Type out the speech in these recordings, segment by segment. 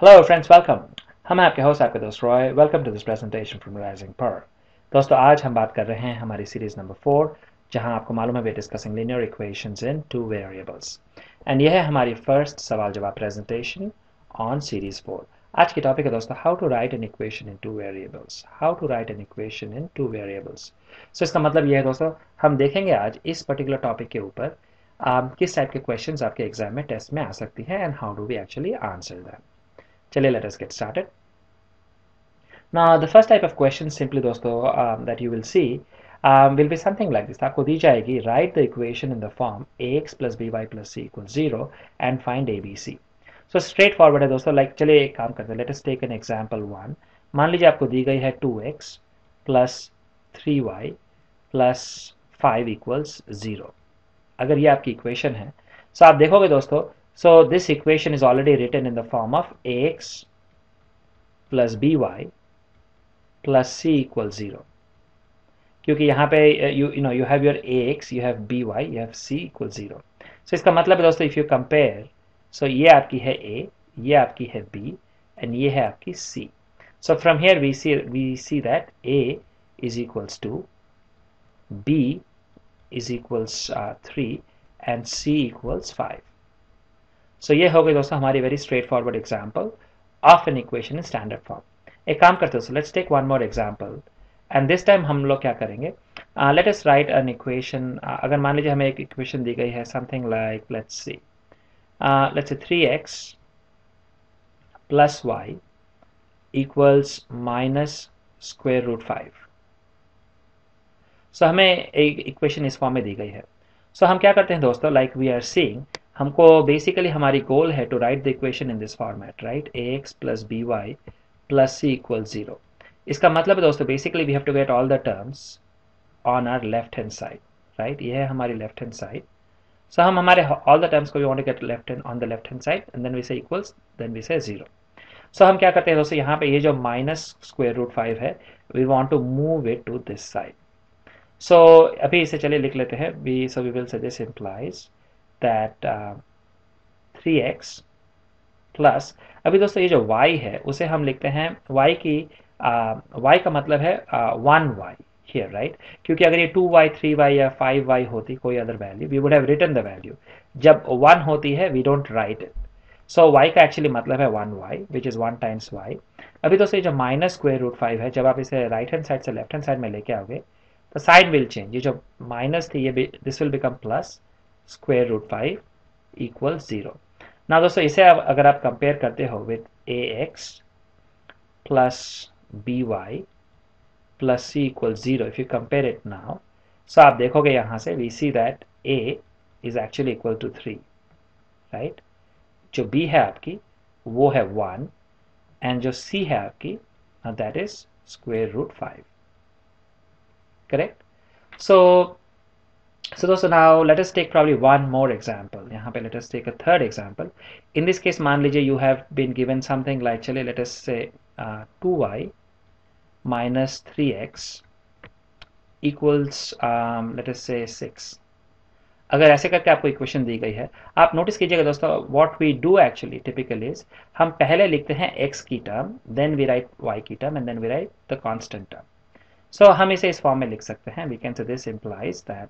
Hello friends, welcome. हम आपके host आपके दोस्त Roy. Welcome to this presentation from Rising Power. दोस्तों, आज हम बात कर रहे हैं हमारी सीरीज नंबर 4, जहां आपको मालूम है we discussing linear equations in two variables. And यह है हमारी फर्स्ट सवाल जवाब प्रेजेंटेशन ऑन सीरीज 4। आज की टॉपिक है दोस्तों, how to write an equation in two variables. How to write an equation in two variables. So इसका मतलब यह है दोस्तों, हम देखेंगे आज इस पर्टिकुलर टॉपिक के ऊपर किस टाइप के क्वेश्चंस आपके एग्जाम में टेस्ट में आ सकती हैं and how do we actually answer them. चलिए, let us get started. Now, the first type of question simply दोस्तों that you will see will be something like this. आपको दी जाएगी, write the equation in the form ax plus by plus c equals 0 and find abc. So straight forward है दोस्तों। like चलिए एक काम करते हैं, let us take an example 1. मान लीजिए आपको दी गई है 2x plus 3y plus 5 equals 0. अगर ये आपकी इक्वेशन है, so आप देखोगे दोस्तों, so this equation is already written in the form of ax plus by plus c equals 0, क्योंकि यहाँ पे you have your ax, you have by, you have c equals 0. so इसका मतलब है दोस्तों, if you compare, so ये आपकी है a, ये आपकी है b and ये है आपकी c. so from here we see that a is equals to b is equals 3 and c equals 5. so ये हो गई दोस्तों हमारी very straightforward example of an equation in standard form. एक काम करते हो, let's take one more example and this time हम लोग क्या करेंगे, let us write an equation. अगर मान लीजिए हमें एक इक्वेशन दी गई है something like, let's see 3x plus Y equals minus square root 5। So हमें एक इक्वेशन इस फॉर्म में दी गई है। सो हम क्या करते हैं दोस्तों, लाइक वी आर सीइंग, हमको बेसिकली हमारी गोल है to write the equation in this format, right, ax plus b y plus c equal 0। इसका मतलब है दोस्तों, basically we have to get all the terms on our left hand side, right, ये है हमारी left hand side. So हम हमारे all the terms को we want to get left hand on the left hand side and then we से equals, then we से 0। सो हम क्या करते हैं दोस्तों, यहाँ पे ये जो माइनस स्क्वायर रूट 5 है, we want to move it to this side. So अभी इसे चलिए लिख लेते हैं। we will say this implies that 3x plus, अभी दोस्तों ये जो y है उसे हम लिखते हैं y का मतलब है 1y here, राइट, क्योंकि अगर ये 2y 3y या 5y होती कोई other value, we would have written the value. जब 1 होती है we don't write it. So y का एक्चुअली मतलब है 1y which is 1 times y। अभी दोस्तों ये जो माइनस स्क्वायर रूट 5 है, जब आप इसे राइट हैंड साइड से लेफ्ट हैंड साइड में लेके आओगे तो साइड विल चेंज। ये जो माइनस थी, ये this will become plus square root 5 equal 0। ना दोस्तों इसे अगर आप कंपेयर करते हो with ax plus by plus c equal 0, if you compare it now, so आप देखोगे यहाँ से we see that a is actually equal to 3, right. जो b है आपकी वो है 1 एंड जो c है आपकी that is square root 5, correct. So दोस्तों, now let us take probably one more example. यहाँ पे let us take a third example. In this case, मान लीजिए you have been given something like, चलिए let us say 2y minus 3x equals let us say 6. अगर ऐसे करके आपको equation दी गई है, आप नोटिस कीजिएगा दोस्तों, what we do actually typically is, हम पहले लिखते हैं x की term, then we write y की term and then we write the constant term. So हम इसे इस फॉर्म में लिख सकते हैं। We can say this implies that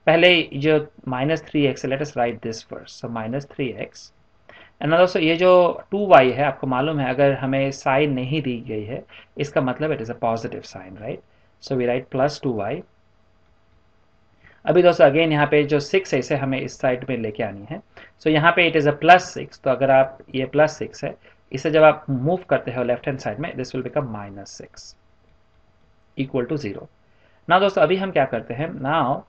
पहले जो minus 3x, let us write this first, so minus 3x and दोस्तों ये जो 2y है, आपको मालूम है अगर हमें साइन नहीं दी गई है इसका मतलब it is a positive sign, right. So we write plus 2y। अभी दोस्तों अगेन यहाँ पे जो 6 है इसे हमें इस साइड में लेके आनी है। सो यहाँ पे इट इज अ प्लस 6, तो अगर आप ये प्लस 6 है, इसे जब आप मूव करते हो लेफ्ट हैंड साइड में, this will become minus 6 equal to 0। Now दोस्तों अभी हम क्या करते हैं, now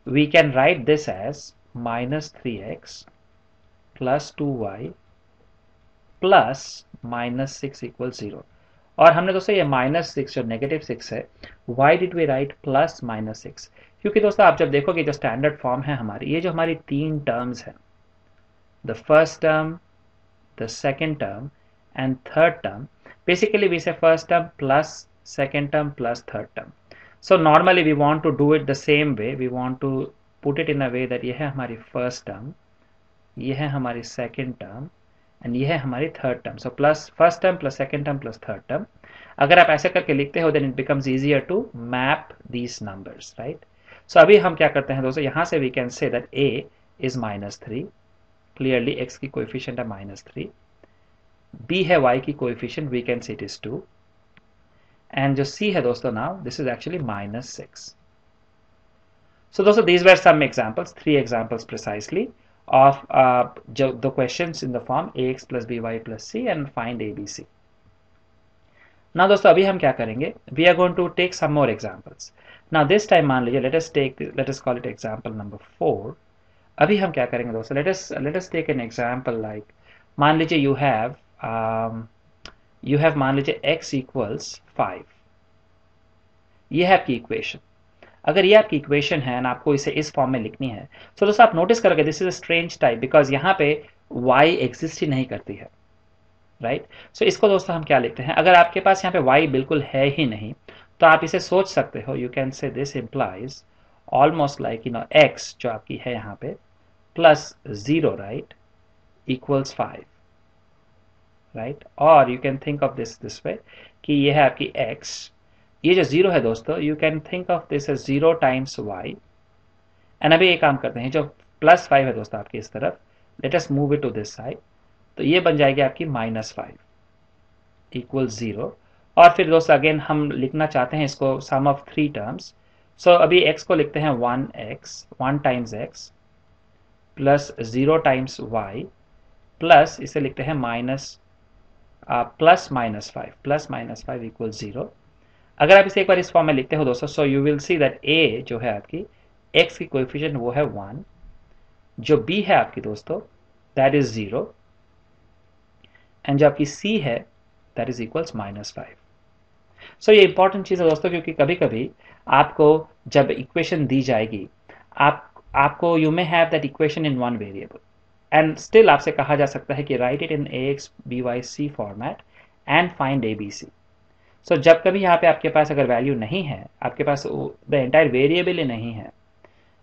we can write this as minus 3x plus 2y plus minus 6 equals 0। और हमने दोस्तों ये माइनस 6 जो नेगेटिव 6 है, why did we write plus minus 6? क्योंकि दोस्तों आप जब देखोगे जो स्टैंडर्ड फॉर्म है हमारी, ये जो हमारी 3 टर्म्स है, the first term, the second term and third term, basically we say first term plus second term plus third term. So normally we want to do it the same way. We want to put it in a way that ये है हमारी first term, ये है हमारी second term and ये है हमारी third term. So plus first term plus second term plus third term. अगर आप ऐसे करके लिखते हो then it becomes easier to map these numbers, right. So अभी हम क्या करते हैं दोस्तों, यहां से we can say that a is -3. Clearly x की कोएफिशिएंट है -3. b है y की coefficient, we can say it is 2. And जो c है दोस्तों, now this is actually -6. So those these were some examples, 3 examples precisely of the questions in the form ax plus by plus c and find abc. Now दोस्तों अभी हम क्या करेंगे, we are going to take some more examples. Now this time मान लीजिए let us call it example number 4. अभी हम क्या करेंगे दोस्तों, let us take an example like मान लीजिए you have मान लीजिए x equals 5. ये है आपकी इक्वेशन. अगर ये आपकी इक्वेशन है ना, आपको इसे इस फॉर्म में लिखनी है, तो दोस्तों आप नोटिस करोगे this is a strange type because यहाँ पे y एग्जिस्ट ही नहीं करती है, राइट. सो इसको दोस्तों हम क्या लिखते हैं, अगर आपके पास यहाँ पे y बिल्कुल है ही नहीं तो आप इसे सोच सकते हो, you can say this implies almost like x जो आपकी है यहाँ पे प्लस 0, राइट, इक्वल्स 5, राइट. और you can think of this way कि ये है आपकी x, ये जो 0 है दोस्तों, you can think of this as 0 times y. And अभी एक काम करते हैं, जो प्लस 5 है दोस्तों आपकी इस तरफ, let us move it to this side, तो ये बन जाएगी आपकी -5 इक्वल 0. और फिर दोस्तों अगेन हम लिखना चाहते हैं इसको सम ऑफ 3 टर्म्स. सो अभी x को लिखते हैं 1 times x plus 0 times y plus इसे लिखते हैं प्लस -5 इक्वल 0. अगर आप इसे एक बार इस फॉर्म में लिखते हो दोस्तों, so you will see that a जो है आपकी x की कोएफिशिएंट वो है 1, जो b है आपकी दोस्तों दैट इज 0, एंड जो आपकी c है दैट इज इक्वल्स -5. सो ये इंपॉर्टेंट चीज है दोस्तों, क्योंकि कभी कभी आपको जब इक्वेशन दी जाएगी, आपको you may have that equation in one variable and still आपसे कहा जा सकता है कि right it in ax by c format and find abc. सो जब कभी यहाँ पे आपके पास अगर वैल्यू नहीं है, आपके पास द एंटायर वेरिएबल ही नहीं है,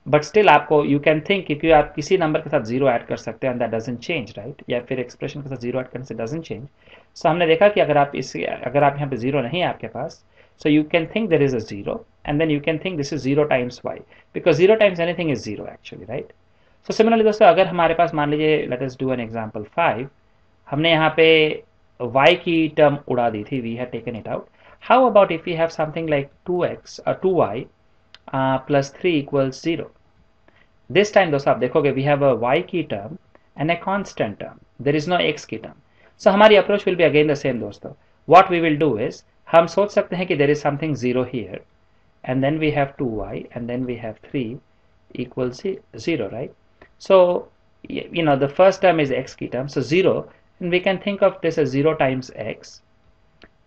बट स्टिल आपको यू कैन थिंक, क्योंकि आप किसी नंबर के साथ 0 ऐड कर सकते हैं, दैट डजंट चेंज, राइट, या फिर एक्सप्रेशन के साथ 0 ऐड करने से डजंट चेंज. सो हमने देखा कि अगर आप यहाँ पे 0 नहीं है आपके पास, so you can think there is a 0 and then you can think this is 0 times y, because 0 times anything is 0 actually, right. So similarly दोस्तों अगर हमारे पास मान लीजिए let us do an example 5, हमने यहाँ पे y की टर्म उड़ा दी थी, we have taken it out. How about if we have something like 2y plus 3 equals 0? This time दोस्तों आप देखोगे we have a y की term and a constant term. There is no x की term. So हमारी approach will be again the same दोस्तों. What we will do is हम सोच सकते हैं कि there is something 0 here and then we have 2y and then we have 3 equals 0, right? So the first term is x की term, so 0, and we can think of this as 0 times x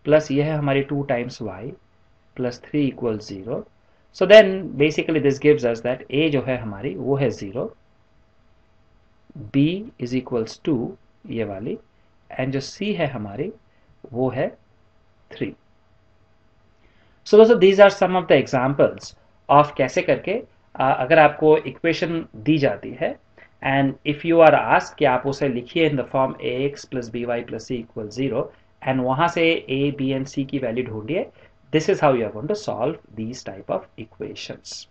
plus ये है हमारी 2 times y plus 3 equal 0. So then basically this gives us that a जो है हमारी वो है 0, b is equals 2 ये वाली, एंड जो c है हमारी वो है 3. सो दोस्तों these are some of the examples of कैसे करके अगर आपको इक्वेशन दी जाती है and if you are asked कि आप उसे लिखिए in the form ax plus by plus c equal 0 and वहां से a, b एंड c की वैल्यू ढूंढिए, this is how you are going to solve these type of equations.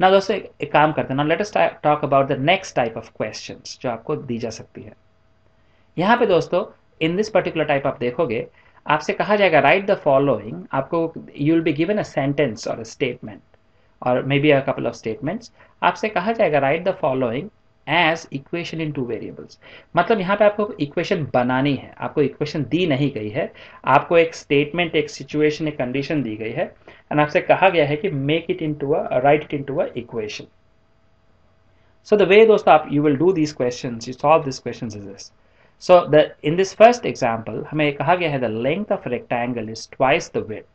ना दोस्तों एक काम करते हैं, ना let us talk about the next type of questions जो आपको दी जा सकती है. यहाँ पे दोस्तों इन दिस पर्टिकुलर टाइप आप देखोगे, आपसे कहा जाएगा राइट द फॉलोइंग, आपको you will be given a sentence और अ स्टेटमेंट और may be a couple of statements. आपसे कहा जाएगा write the following as equation in 2 variables. मतलब यहाँ पे आपको इक्वेशन बनानी है, आपको इक्वेशन दी नहीं गई है, आपको एक स्टेटमेंट, एक सिचुएशन, एक कंडीशन दी गई है एंड आपसे कहा गया है कि make it into write it into a equation. So the way दोस्तों आप you will do these questions, you solve this questions is this. So in this first example हमें कहा गया है the length of rectangle is twice the width.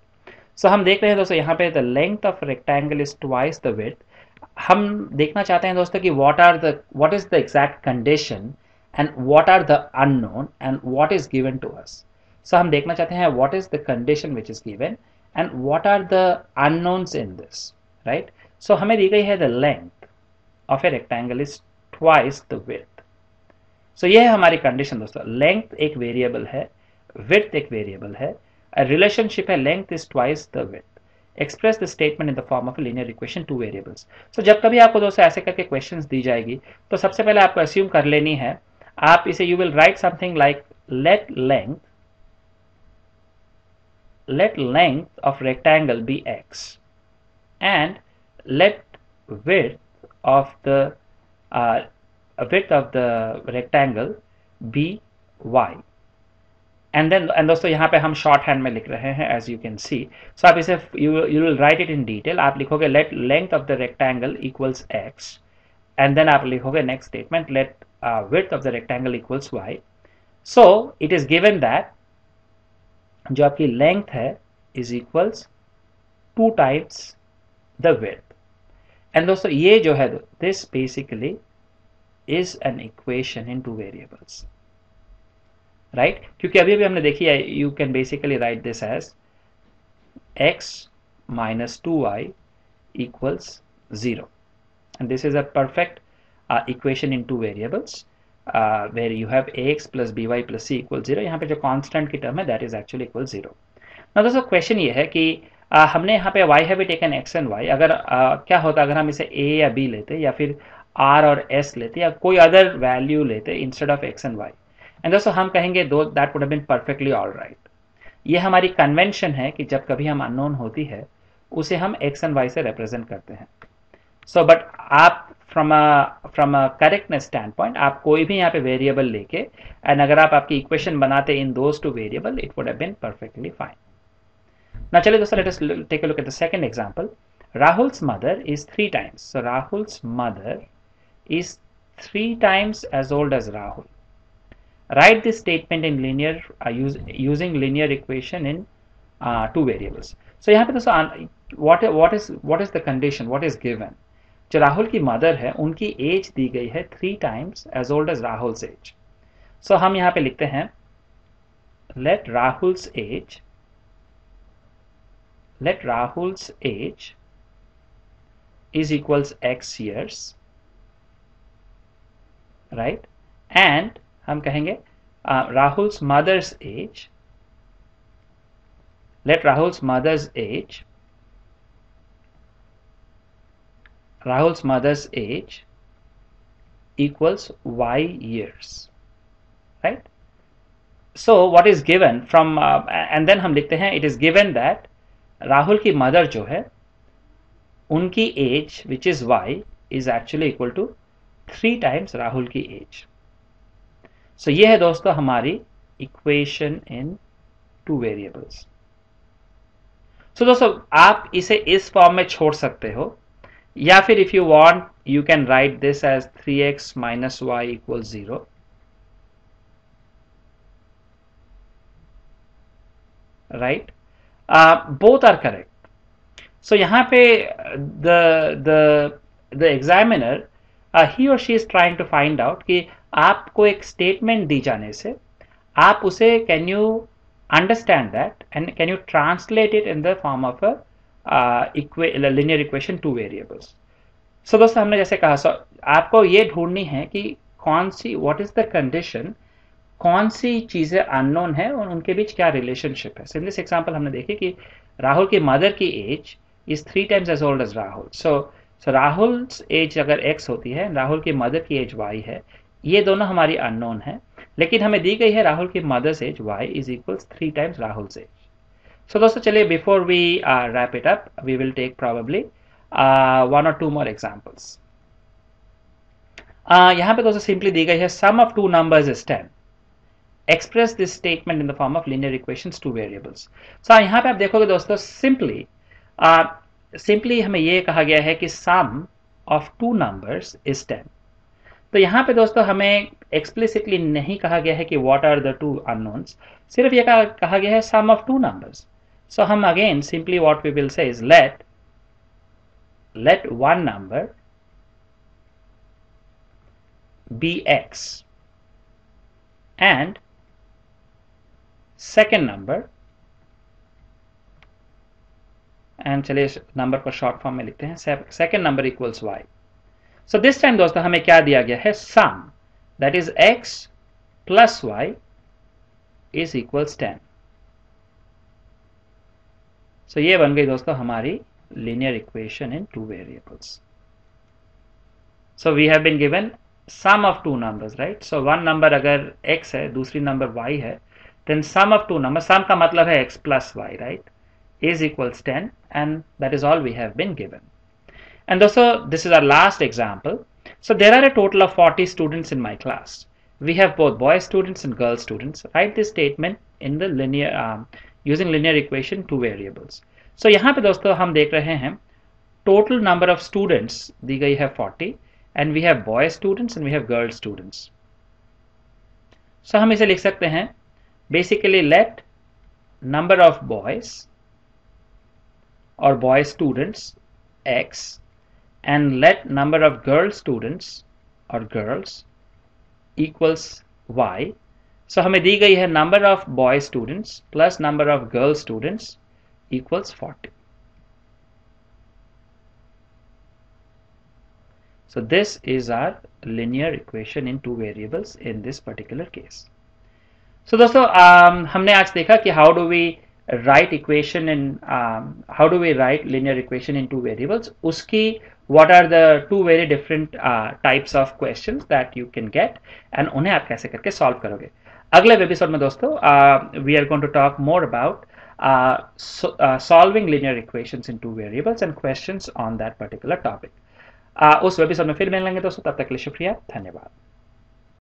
So हम देख रहे हैं दोस्तों यहाँ पे the length of rectangle is twice the width. हम देखना चाहते हैं दोस्तों कि what is the exact condition and what are the unknown and what is given to us. So हम देखना चाहते हैं what is the condition which is given and what are the unknowns in this, right? So हमें दी गई है the length of a rectangle is twice the width. सो ये है हमारी कंडीशन दोस्तों। लेंथ एक वेरिएबल है, विड्थ एक वेरिएबल है, रिलेशनशिप है length is twice the width. Express the statement in the form of linear equation two variables. So जब कभी आपको दोस्तों ऐसे करके क्वेश्चंस दी जाएगी तो सबसे पहले आपको अस्यूम कर लेनी है, आप इसे you will write something like let length of rectangle be x and let width of the rectangle be y and दोस्तों यहाँ पे हम शॉर्ट हैंड में लिख रहे हैं एज यू कैन सी। सो आप इसे you will write it in detail। आप लिखोगे let length of the rectangle equals x and then आप लिखोगे next statement let width of the rectangle equals y। So it is given that जो आपकी length है is equals 2 times the width. And दोस्तों ये जो है this basically is an equation in 2 variables, right. क्योंकि अभी हमने देखी है you can basically write this as x minus 2y equals 0 and this is a perfect equation in 2 variables where you have ax plus by plus c equals 0। यहाँ पे जो constant की term है दैट इज एक्चुअली इक्वल 0। ना दोस्तों question ये है कि हमने यहाँ पे y है भी टेकन x एंड y। अगर क्या होता अगर हम इसे a या b लेते या फिर r और s लेते या कोई अदर वैल्यू लेते instead of x and y, and दोस्तों हम कहेंगे दो that would have been perfectly alright. ये हमारी कन्वेंशन है कि जब कभी हम अननोन होती है उसे हम x एंड y से रिप्रेजेंट करते हैं। सो बट आप from a correctness stand point आप कोई भी यहाँ पे वेरिएबल लेके एंड अगर आप आपकी इक्वेशन बनाते in those two variable it would have been perfectly fine. Now चलिए दोस्तों let us take a look at the second example. Rahul's mother is 3 times. So Rahul's mother is 3 times as old as Rahul. Write this statement in linear using linear equation in 2 variables. So यहाँ पे दोस्तों what is the condition? What is given? जो राहुल की mother है उनकी as the गई है 3 times as old as Rahul's age. So हम यहाँ पे लिखते हैं let Rahul's age is equals x years, right? And हम कहेंगे Rahul's mother's age, let Rahul's mother's age equals y years, right? So what is given from and then हम लिखते हैं it is given that Rahul की mother जो है उनकी age which is y is actually equal to 3 times Rahul की age. सो ये है दोस्तों हमारी इक्वेशन इन 2 वेरिएबल्स। सो दोस्तों आप इसे इस फॉर्म में छोड़ सकते हो या फिर if you want you can write this as 3x minus y equals 0, right. both are correct. So यहाँ पे the examiner he or she is trying to find out कि आपको एक statement दी जाने से आप उसे can you understand that and can you translate it in the form of a linear equation 2 variables. So दोस्तों हमने जैसे कहा आपको ये ढूंढनी है कि कौन सी what is the condition, कौन सी चीजें अननोन है और उनके बीच क्या रिलेशनशिप है। इन दिस एग्जांपल हमने देखे कि राहुल की मदर की age is 3 times as old as Rahul. So Rahul age अगर x होती है, राहुल की मदर की एज y है, ये दोनों हमारी अननोन है, लेकिन हमें दी गई है राहुल की mother's age y is equals 3 times Rahul's age. So दोस्तों चलिए before we wrap it up we will take probably 1 or 2 more examples. यहाँ पे दोस्तों सिंपली दी गई है sum of 2 numbers is 10। Express this statement in the form of linear equations 2 variables. So यहाँ पे आप देखोगे दोस्तों simply हमें ये कहा गया है कि sum of 2 numbers is 10। तो यहाँ पे दोस्तों हमें explicitly नहीं कहा गया है कि what are the 2 unknowns, सिर्फ ये कहा गया है sum of 2 numbers। So हम again simply what we will say is let one number be x and second number, and चलिए नंबर को शॉर्ट फॉर्म में लिखते हैं, second number equals y। So this time दोस्तों हमें क्या दिया गया है सम, that is x plus y is equals 10. So ये बन गई दोस्तों हमारी linear equation in two variables. So we have been given sum of two numbers, right? So one number अगर x है, दूसरी number y है, then sum of two numbers, sum का मतलब है x plus y, right, is equals 10, and that is all we have been given. And also this is our last example. So there are a total of 40 students in my class. We have both boy students and girl students. Write this statement in the linear using linear equation two variables. So यहाँ पे दोस्तों हम देख रहे हैं total number of students दी गई है 40 and we have boy students and we have girl students. So हम इसे लिख सकते हैं basically let number of boys or boy students x and let number of girl students or girls equals y. So हमें दी गई है number of boy students plus number of girl students equals 40. So this is our linear equation in two variables in this particular case. So दोस्तों हमने आज देखा कि how do we write equation in how do we write linear equation in two variables, उसकी what are the two very different types of questions that you can get and उन्हें आप कैसे करके solve करोगे. अगले एपिसोड में दोस्तों we are going to talk more about solving linear equations in two variables and questions on that particular topic. उस episode में फिर मिलेंगे दोस्तों, तब तक के लिए शुक्रिया, धन्यवाद.